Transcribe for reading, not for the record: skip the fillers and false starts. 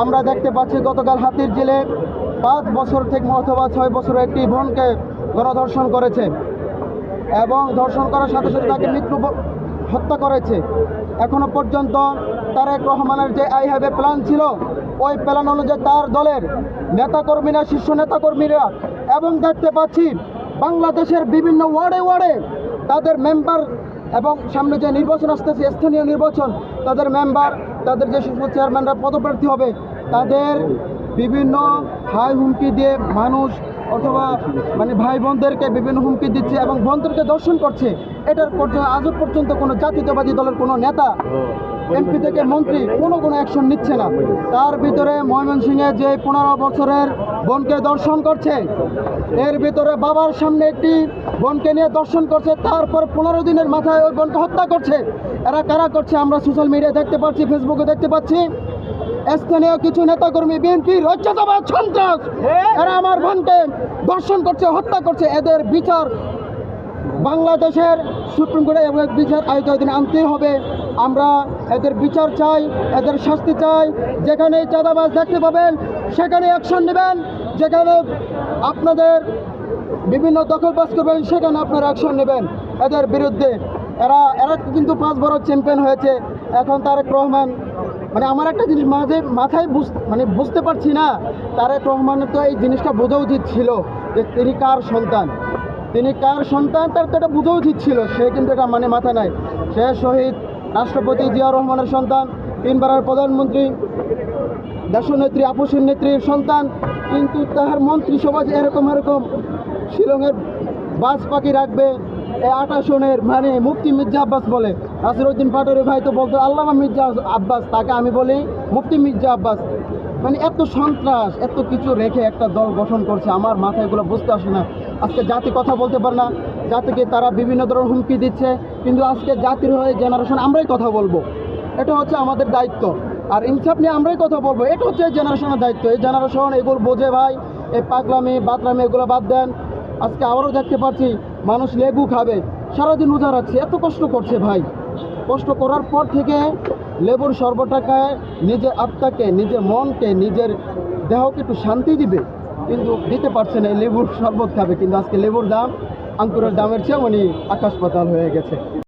আমরা দেখতে পাচ্ছি গতকাল হাতির জেলে 5 বছর থেকে অথবা 6 বছরের একটি বোনকে গণধর্ষণ করেছে এবং ধর্ষণ করার সাথে সাথে তাকে হত্যা করেছে। এখনো পর্যন্ত তারেক রহমানের যে আই হ্যাভ এ প্ল্যান ছিল, ওই প্ল্যান অনুযায়ী তার দলের নেতাকর্মীরা, শীর্ষ নেতাকর্মীরা এবং দেখতে পাচ্ছি বাংলাদেশের বিভিন্ন ওয়ার্ডে তাদের মেম্বার এবং সামনে যে নির্বাচন আসতেছে, স্থানীয় নির্বাচন, তাদের মেম্বার, তাদের যে শীর্ষ চেয়ারম্যানরা পদপ্রার্থী হবে, তাদের বিভিন্ন হাই হুমকি দিয়ে মানুষ অথবা ভাই বোনদেরকে বিভিন্ন হুমকি দিচ্ছে এবং বোনদেরকে দর্শন করছে। এটার আজও পর্যন্ত কোনো জাতীয়তাবাদী দলের কোনো নেতা, এমপি থেকে মন্ত্রী কোনো অ্যাকশন নিচ্ছে না। তার ভিতরে ময়মনসিংহে যে 15 বছরের বোনকে দর্শন করছে, এর ভিতরে বাবার সামনে একটি বোনকে নিয়ে দর্শন করছে, তারপর 15 দিনের মাথায় ওই বোনকে হত্যা করছে। এরা কারা করছে আমরা সোশ্যাল মিডিয়ায় দেখতে পাচ্ছি, ফেসবুকে দেখতে পাচ্ছি। স্থানীয় কিছু নেতাকর্মী, বিএনপির হত্যাবাদ সন্ত্রাস, এরা আমার বোনকে দর্শন করছে, হত্যা করছে। এদের বিচার বাংলাদেশের সুপ্রিম কোর্টে বিচার আয়ত্তাধীন আনতে হবে। আমরা এদের বিচার চাই, এদের শাস্তি চাই। যেখানে চাঁদাবাজ দেখতে পাবেন সেখানে অ্যাকশন নেবেন, যেখানে আপনাদের বিভিন্ন দখলবাজ করবেন সেখানে আপনারা অ্যাকশন নেবেন এদের বিরুদ্ধে। এরা কিন্তু 5 বড় চ্যাম্পিয়ন হয়েছে। এখন তারেক রহমান আমার একটা জিনিস মাথায় বুঝতে পারছি না, তারেক রহমানের তো এই জিনিসটা বোঝা উচিত ছিল যে তিনি কার সন্তান, তার তো এটা বোঝা উচিত ছিল। সে কিন্তু এটা মাথায় নাই। সে শহীদ রাষ্ট্রপতি জিয়াউর রহমানের সন্তান, 3 বারের প্রধানমন্ত্রী, দেশনেত্রী আপসের নেত্রীর সন্তান, কিন্তু তাহার মন্ত্রিসভা এরকম শিলংয়ের বাস পাখি রাখবে। এই 28 সনের মুফতি মির্জা আব্বাস বলে, নাসিরউদ্দিন পাটোয়ারি ভাই তো বলতো আল্লামা মির্জা আব্বাস, তাকে আমি বলি মুফতি মির্জা আব্বাস। এত সন্ত্রাস, এত কিছু রেখে একটা দল গঠন করছে, আমার মাথায় এগুলো বুঝতে আসে না। আজকে জাতি কথা বলতে পারে না, জাতিকে তারা বিভিন্ন ধরনের হুমকি দিচ্ছে, কিন্তু আজকে জাতির হয়ে জেনারেশন আমরাই কথা বলবো, এটা হচ্ছে আমাদের দায়িত্ব। আর ইনসাফ নিয়ে আমরাই কথা বলবো, এটা হচ্ছে জেনারেশনের দায়িত্ব। এই জেনারেশন এগুলো বোঝে ভাই, এই পাগলামি বাতলামি এগুলো বাদ দেন। আজকে আবারও দেখতে পাচ্ছি মানুষ লেবু খাবে, সারাদিন রোজা রাখছে, এত কষ্ট করছে ভাই। কষ্ট করার পর থেকে লেবুর শরবতটাকে নিজের আত্মাকে, নিজের মনকে, নিজের দেহকে একটু শান্তি দিবে, কিন্তু দিতে পারছে না। লেবুর শরবত খাবে, কিন্তু আজকে লেবুর দাম আঙ্কুরের দামের চেয়ে আকাশ পাতাল হয়ে গেছে।